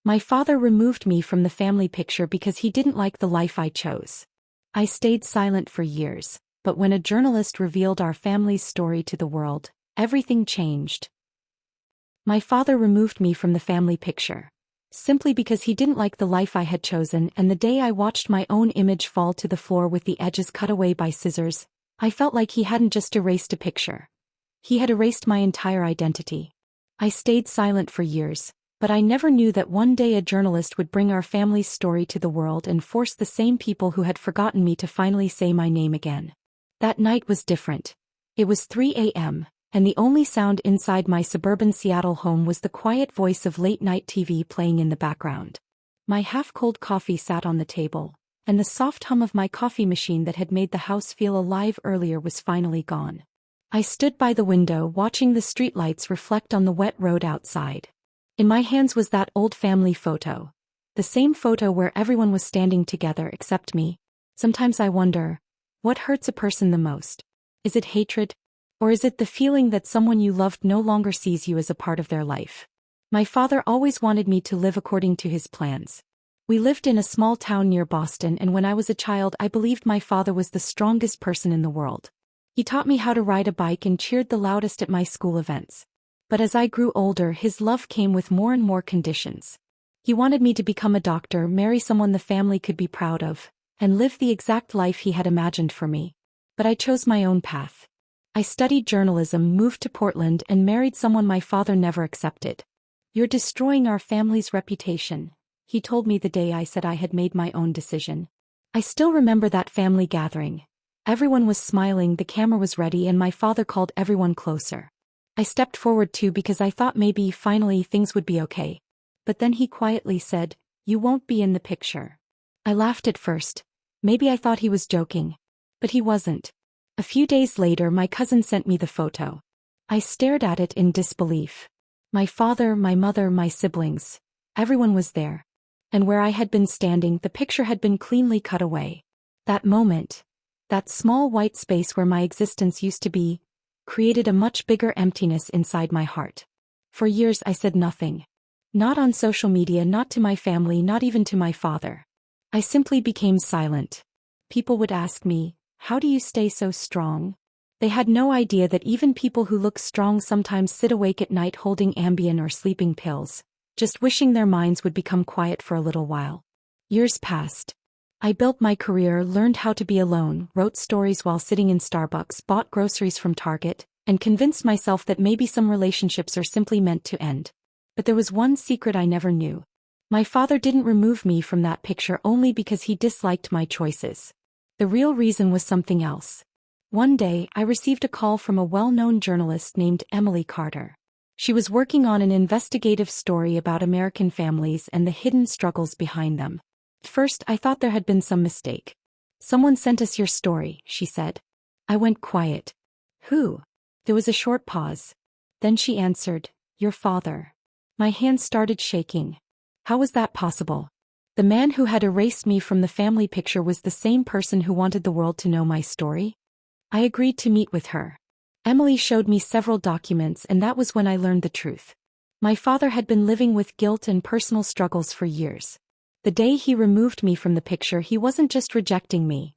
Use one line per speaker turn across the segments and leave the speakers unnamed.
My father removed me from the family picture because he didn't like the life I chose. I stayed silent for years, but when a journalist revealed our family's story to the world, everything changed. My father removed me from the family picture, simply because he didn't like the life I had chosen, and the day I watched my own image fall to the floor with the edges cut away by scissors, I felt like he hadn't just erased a picture. He had erased my entire identity. I stayed silent for years, but I never knew that one day a journalist would bring our family's story to the world and force the same people who had forgotten me to finally say my name again. That night was different. It was 3 a.m., and the only sound inside my suburban Seattle home was the quiet voice of late-night TV playing in the background. My half-cold coffee sat on the table, and the soft hum of my coffee machine that had made the house feel alive earlier was finally gone. I stood by the window watching the streetlights reflect on the wet road outside. In my hands was that old family photo. The same photo where everyone was standing together except me. Sometimes I wonder, what hurts a person the most? Is it hatred? Or is it the feeling that someone you loved no longer sees you as a part of their life? My father always wanted me to live according to his plans. We lived in a small town near Boston, and when I was a child I believed my father was the strongest person in the world. He taught me how to ride a bike and cheered the loudest at my school events. But as I grew older, his love came with more and more conditions. He wanted me to become a doctor, marry someone the family could be proud of, and live the exact life he had imagined for me. But I chose my own path. I studied journalism, moved to Portland, and married someone my father never accepted. "You're destroying our family's reputation," he told me the day I said I had made my own decision. I still remember that family gathering. Everyone was smiling, the camera was ready, and my father called everyone closer. I stepped forward too because I thought maybe finally things would be okay. But then he quietly said, "You won't be in the picture." I laughed at first. Maybe I thought he was joking. But he wasn't. A few days later, my cousin sent me the photo. I stared at it in disbelief. My father, my mother, my siblings. Everyone was there. And where I had been standing, the picture had been cleanly cut away. That moment, that small white space where my existence used to be, created a much bigger emptiness inside my heart. For years I said nothing. Not on social media, not to my family, not even to my father. I simply became silent. People would ask me, "How do you stay so strong?" They had no idea that even people who look strong sometimes sit awake at night holding Ambien or sleeping pills, just wishing their minds would become quiet for a little while. Years passed. I built my career, learned how to be alone, wrote stories while sitting in Starbucks, bought groceries from Target, and convinced myself that maybe some relationships are simply meant to end. But there was one secret I never knew. My father didn't remove me from that picture only because he disliked my choices. The real reason was something else. One day, I received a call from a well-known journalist named Emily Carter. She was working on an investigative story about American families and the hidden struggles behind them. At first, I thought there had been some mistake. "Someone sent us your story," she said. I went quiet. "Who?" There was a short pause. Then she answered, "Your father." My hands started shaking. How was that possible? The man who had erased me from the family picture was the same person who wanted the world to know my story? I agreed to meet with her. Emily showed me several documents, and that was when I learned the truth. My father had been living with guilt and personal struggles for years. The day he removed me from the picture, he wasn't just rejecting me.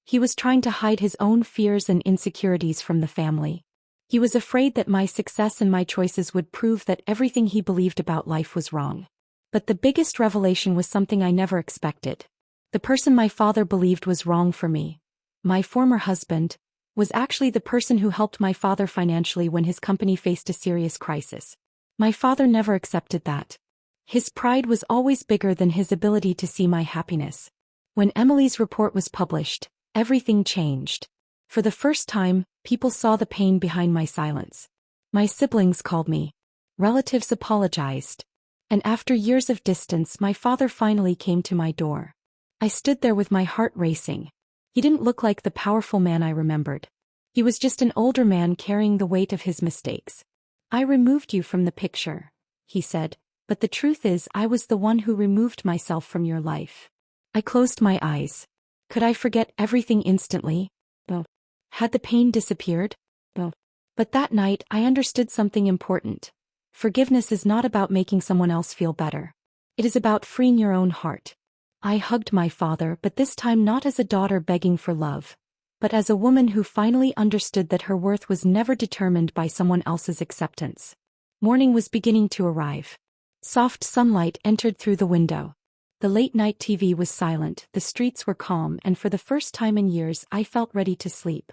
He was trying to hide his own fears and insecurities from the family. He was afraid that my success and my choices would prove that everything he believed about life was wrong. But the biggest revelation was something I never expected. The person my father believed was wrong for me, my former husband, was actually the person who helped my father financially when his company faced a serious crisis. My father never accepted that. His pride was always bigger than his ability to see my happiness. When Emily's report was published, everything changed. For the first time, people saw the pain behind my silence. My siblings called me. Relatives apologized. And after years of distance, my father finally came to my door. I stood there with my heart racing. He didn't look like the powerful man I remembered. He was just an older man carrying the weight of his mistakes. "I removed you from the picture," he said. "But the truth is, I was the one who removed myself from your life." I closed my eyes. Could I forget everything instantly? No. Had the pain disappeared? No. But that night, I understood something important. Forgiveness is not about making someone else feel better. It is about freeing your own heart. I hugged my father, but this time not as a daughter begging for love, but as a woman who finally understood that her worth was never determined by someone else's acceptance. Morning was beginning to arrive. Soft sunlight entered through the window. The late-night TV was silent, the streets were calm, and for the first time in years I felt ready to sleep.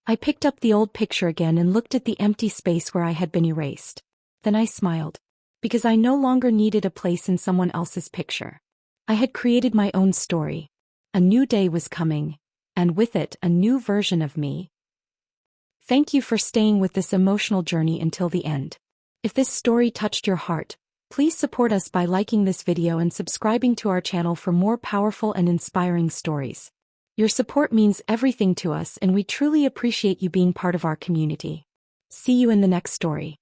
I picked up the old picture again and looked at the empty space where I had been erased. Then I smiled. Because I no longer needed a place in someone else's picture. I had created my own story. A new day was coming, and with it a new version of me. Thank you for staying with this emotional journey until the end. If this story touched your heart, please support us by liking this video and subscribing to our channel for more powerful and inspiring stories. Your support means everything to us, and we truly appreciate you being part of our community. See you in the next story.